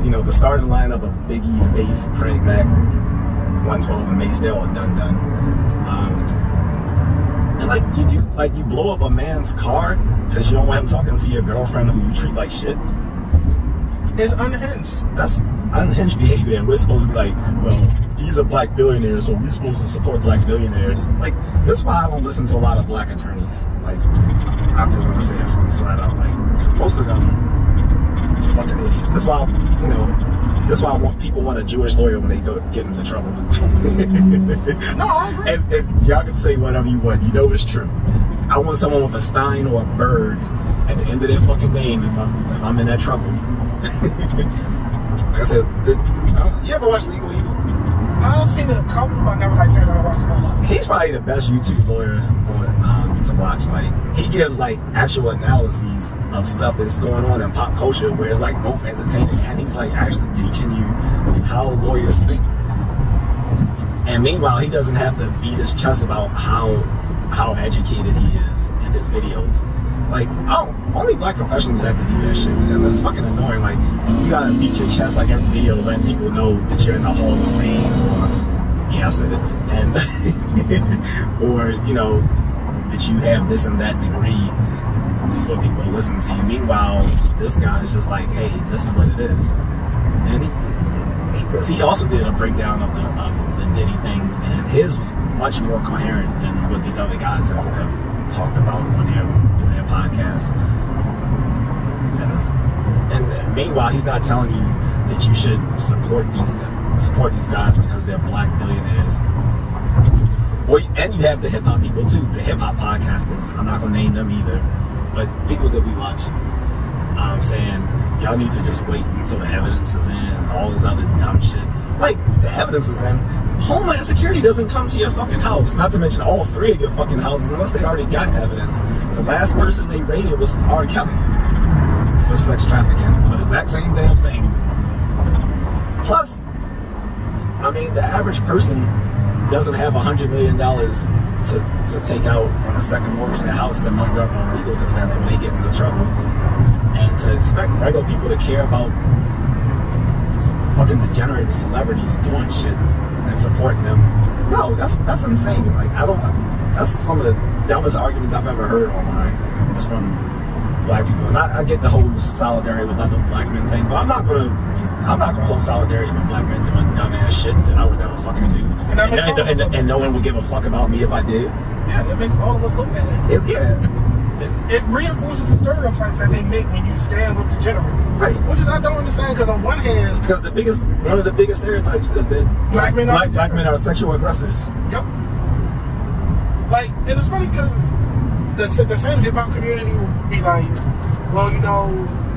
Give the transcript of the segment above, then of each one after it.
you know, the starting lineup of Biggie, Faith, Craig Mack, 112, and Mace, they're all done. And like you blow up a man's car because you don't want him talking to your girlfriend who you treat like shit. It's unhinged. That's unhinged behavior, and we're supposed to be like, well, he's a black billionaire, so we're supposed to support black billionaires. Like, that's why I don't listen to a lot of black attorneys. Like, I'm just gonna say it flat out, like, because most of them fucking idiots. That's why, you know, that's why people want a Jewish lawyer when they get into trouble. No, I agree. And y'all can say whatever you want. You know it's true. I want someone with a Stein or a Berg at the end of their fucking name if I'm in that trouble. Like I said, you ever watch Legal Evil? I've seen it a couple, but I never like said that I watched the whole lot. He's probably the best YouTube lawyer to watch. Like, he gives like actual analyses of stuff that's going on in pop culture, where it's like both entertaining and he's like actually teaching you how lawyers think. And meanwhile, he doesn't have to beat his chest about how educated he is in his videos. Like, only black professionals have to do that shit, and it's fucking annoying. Like, you gotta beat your chest like every video, letting people know that you're in the Hall of Fame, or yeah, I said it, and or you know that you have this and that degree for people to listen to you. Meanwhile, this guy is just like, hey, this is what it is, and he also did a breakdown of the Diddy thing, and his was much more coherent than what these other guys have talked about on their podcast. And meanwhile, he's not telling you that you should support these guys because they're black billionaires. And you have the hip hop people too, the hip hop podcasters. I'm not gonna name them either, but people that we watch, saying y'all need to just wait until the evidence is in, all this other dumb shit. Like, the evidence is in. Homeland Security doesn't come to your fucking house, not to mention all 3 of your fucking houses, unless they already got evidence. The last person they raided was R. Kelly for sex trafficking, for the exact same damn thing. Plus, I mean, the average person doesn't have $100 million to take out on a second mortgage in their house to muster up a legal defense when they get into trouble. And to expect regular people to care about fucking degenerate celebrities doing shit and supporting them, no, that's insane. Like, that's some of the dumbest arguments I've ever heard online. It's from black people, and I get the whole solidarity with other black men thing, but I'm not gonna hold solidarity with black men doing dumbass shit that I would never fucking do, and no one would give a fuck about me if I did. Yeah, it makes all of us look bad. It reinforces the stereotypes that they make when you stand with degenerates. Right. Which is, I don't understand, because on one hand, because one of the biggest stereotypes is that black men are sexual aggressors. Yep. Like, and it's funny because the same hip hop community will be like, well, you know,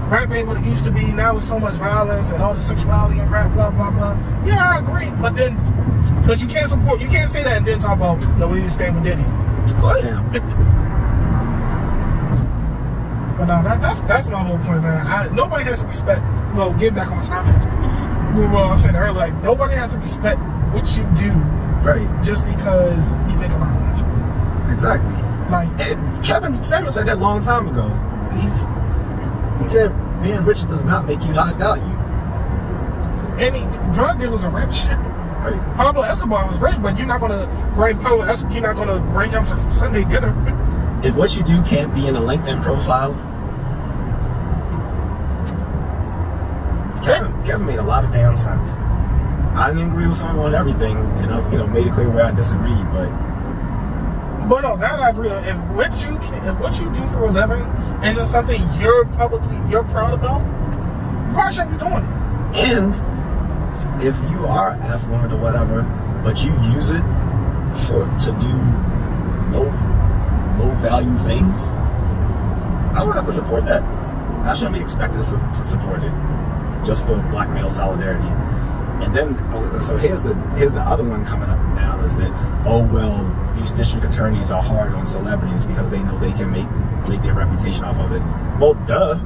rap ain't what it used to be. Now it's so much violence and all the sexuality and rap, blah blah blah. Yeah, I agree, but you can't say that and then talk about, no, we need to stand with Diddy. Fuck him. But no, that's my whole point, man. Nobody has to respect. Well, getting back on topic. Well, I'm saying earlier, like, nobody has to respect what you do, right? Just because you make a lot of money. Exactly. Like, and Kevin Samuel said that a long time ago. He said being rich does not make you high value. Any drug dealers are rich. Right. Pablo Escobar was rich, but you're not gonna bring him to Sunday dinner. If what you do can't be in a LinkedIn profile, Kevin made a lot of damn sense. I didn't agree with him on everything, and I've made it clear where I disagreed, but no, that I agree on. If what you do for a living isn't something you're proud about, you probably shouldn't be doing it. And if you are affluent or whatever, but you use it to do low value things, I don't have to support that. I shouldn't be expected to support it just for black male solidarity. And then, so here's the other one coming up now, is that, oh well, these district attorneys are hard on celebrities because they know they can make their reputation off of it. Well, duh.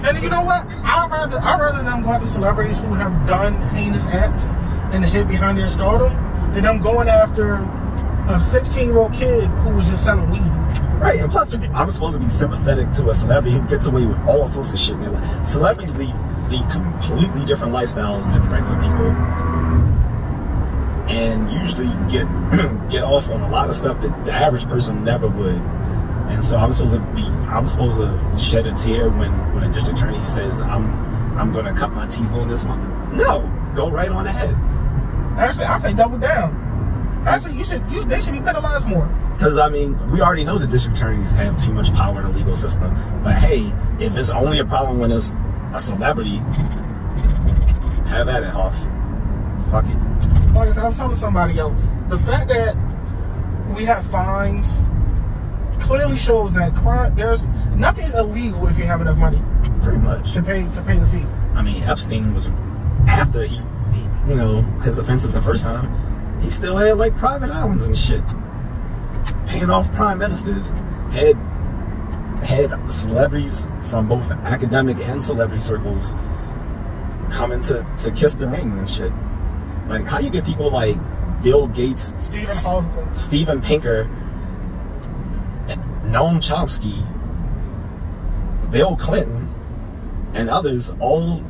And you know what? I'd rather them go after celebrities who have done heinous acts and hid behind their stardom than them going after a 16-year-old kid who was just selling weed. Right, and plus, I'm supposed to be sympathetic to a celebrity who gets away with all sorts of shit in their life. Celebrities leave lead completely different lifestyles than regular people, and usually get off on a lot of stuff that the average person never would. And so I'm supposed to shed a tear when a district attorney says I'm going to cut my teeth on this one. No, go right on ahead. Actually, I say double down. Actually, they should be penalized more. Because, I mean, we already know that district attorneys have too much power in the legal system. But hey, if it's only a problem when it's a celebrity, have at it, Hoss. Fuck it. Like I said, I was telling somebody else, the fact that we have fines clearly shows that nothing's illegal if you have enough money. Pretty much. To pay the fee. I mean, Epstein was, after he you know, his offenses the first time, he still had like private islands and shit, paying off prime ministers, had celebrities from both academic and celebrity circles coming to kiss the ring and shit. Like, how you get people like Bill Gates, Steven Pinker, Noam Chomsky, Bill Clinton, and others all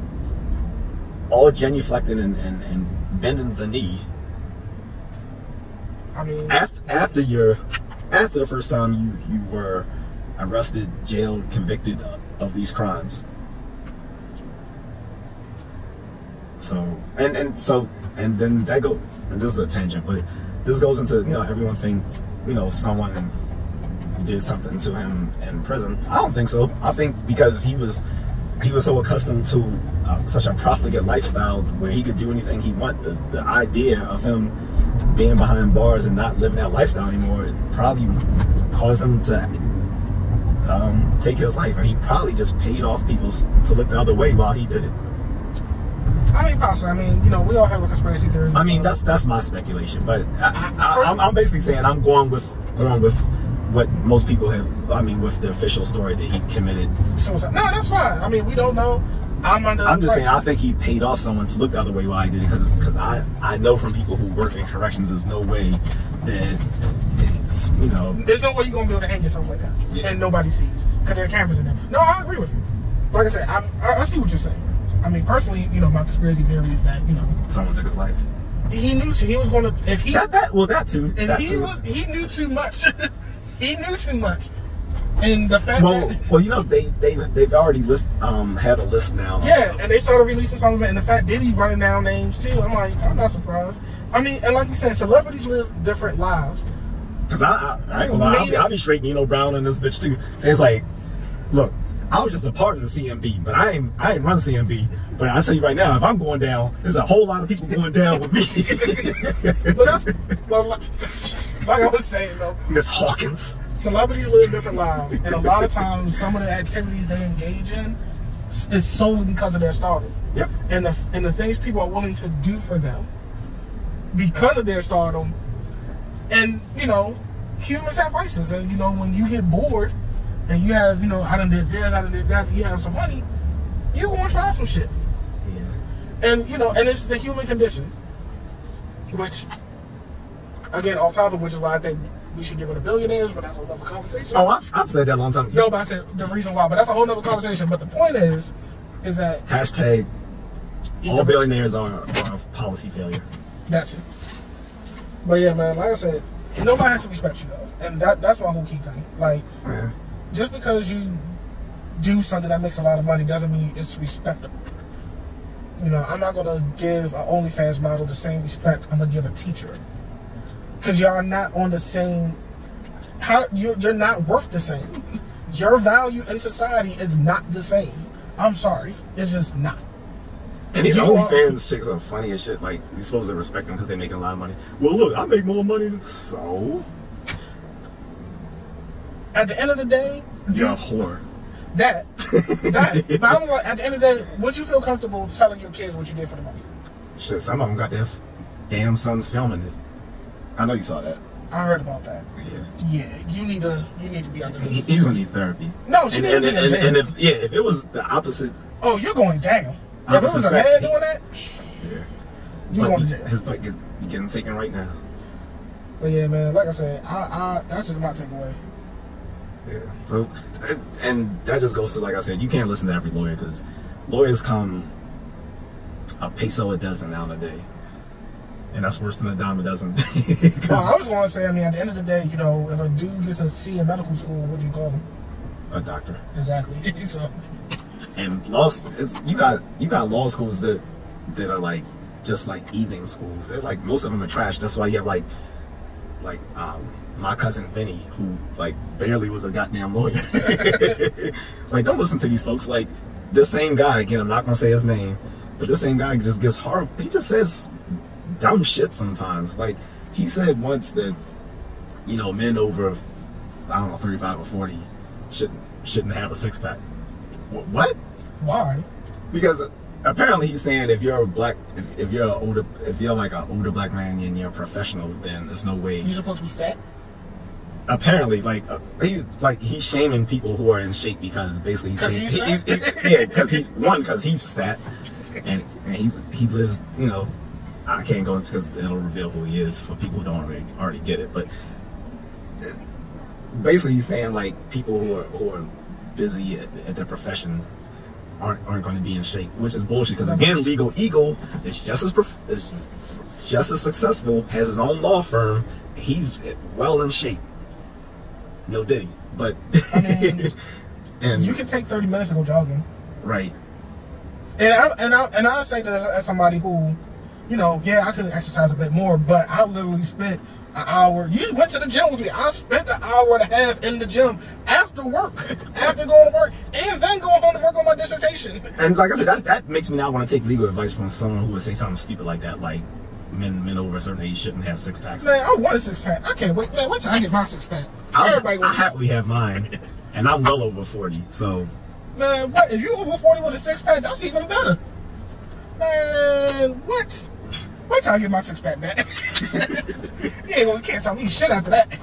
genuflecting and bending the knee. I mean, after the first time you were arrested, jailed, convicted of these crimes. So and then that go, and this is a tangent, but this goes into, you know, everyone thinks, you know, someone did something to him in prison. I don't think so. I think because he was so accustomed to such a profligate lifestyle where he could do anything he wanted. The idea of him being behind bars and not living that lifestyle anymore, it probably caused him to take his life, and he probably just paid off people to look the other way while he did it. I mean, possibly. I mean, you know, we all have a conspiracy theory. I mean, that's my speculation, but I'm basically saying I'm going with what most people have. I mean, with the official story that he committed suicide. No, that's fine. I mean, we don't know. I'm just saying I think he paid off someone to look the other way while he did it, because I know from people who work in corrections, there's no way that it's, you know, there's no way you're gonna be able to hang yourself like that, yeah, and nobody sees because there are cameras in there. No, I agree with you. Like I said, I see what you're saying. I mean, personally, you know, my conspiracy theory is that, you know, someone took his life. He knew he was going to, if he that too. He knew too much. He knew too much. And the fact well, you know, they've already had a list now. Yeah, and they started releasing some of it, and the fact Diddy running down names too. I'm like, I'm not surprised. I mean, and like you said, celebrities live different lives. Because I'll be straight Nino Brown in this bitch too. And it's like, look, I was just a part of the CMB, but I ain't run CMB. But I'll tell you right now, if I'm going down, there's a whole lot of people going down with me. But like I was saying though, Miss Hawkins, celebrities live different lives, and a lot of times some of the activities they engage in is solely because of their stardom. Yep. And the things people are willing to do for them because of their stardom. And you know, humans have vices, and you know, when you get bored and you have, you know, I done did this, I done did that, you have some money, you gonna try some shit. Yeah. And you know, and it's the human condition, which, again, off topic, which is why I think we should give it to billionaires, but that's a whole other conversation. Oh, I've said that a long time ago. No, but I said the reason why, but that's a whole other conversation. But the point is that hashtag all billionaires are a policy failure. That's it. But yeah, man, like I said, nobody has to respect you though, and that's my whole key thing. Like, yeah, just because you do something that makes a lot of money doesn't mean it's respectable. You know, I'm not gonna give an OnlyFans model the same respect I'm gonna give a teacher, because y'all are not on the same. You're not worth the same. Your value in society is not the same. I'm sorry, it's just not. And these OnlyFans chicks are funny as shit. Like, you're supposed to respect them because they're making a lot of money. Well, look, I make more money than so. At the end of the day, you're a whore. But I'm like, at the end of the day, would you feel comfortable telling your kids what you did for the money? Shit, some of them got their damn sons filming it. I know you saw that. I heard about that. Yeah. Yeah, you need to be under. He's gonna need therapy. No, she needs to be in jail. And if it was the opposite. Oh, you're going down. If it was a man doing that, yeah, you're going to jail. His butt getting taken right now. But yeah, man, like I said, that's just my takeaway. Yeah. So, and that just goes to, like I said, you can't listen to every lawyer, because lawyers come a peso a dozen nowadays. And that's worse than a dime a dozen. Well, I was going to say, I mean, at the end of the day, you know, if a dude gets a C in medical school, what do you call him? A doctor. Exactly. So. And you got law schools that are like just like evening schools. They're like, most of them are trash. That's why you have like my cousin Vinny, who like barely was a goddamn lawyer. Like, don't listen to these folks. Like, this same guy, again, I'm not gonna say his name, but this same guy just gets horrible. He just says dumb shit sometimes. Like, he said once that, you know, men over, I don't know, 35 or 40 shouldn't have a six-pack. What? Why? Because apparently he's saying if you're a black, if you're like an older black man and you're a professional, then there's no way you're supposed to be fat. Apparently, he's shaming people who are in shape because basically because he's fat, and he lives, you know, I can't go into because it'll reveal who he is for people who don't already get it, but basically he's saying like people who are busy at their profession aren't going to be in shape, which is bullshit. Because again, Legal Eagle is just as successful, has his own law firm, he's well in shape. No diddy, but I mean, and you can take 30 minutes to go jogging, right? And I say this as somebody who, you know, yeah, I could exercise a bit more, but I literally spent an hour. You went to the gym with me. I spent an hour and a half in the gym after work, after going to work, and then going home to work on my dissertation. And like I said, that makes me not want to take legal advice from someone who would say something stupid like that, like men over a certain age shouldn't have six packs. Man, I want a six pack. I can't wait. Man, wait till I get my six pack. I happily have mine, and I'm well over 40. So, man, what if you over 40 with a six pack? That's even better. Man, what? Wait till I get my six pack back. You can't tell me shit after that.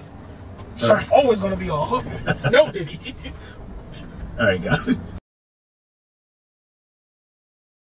Shark always gonna be a hook. No diddy. All right, guys.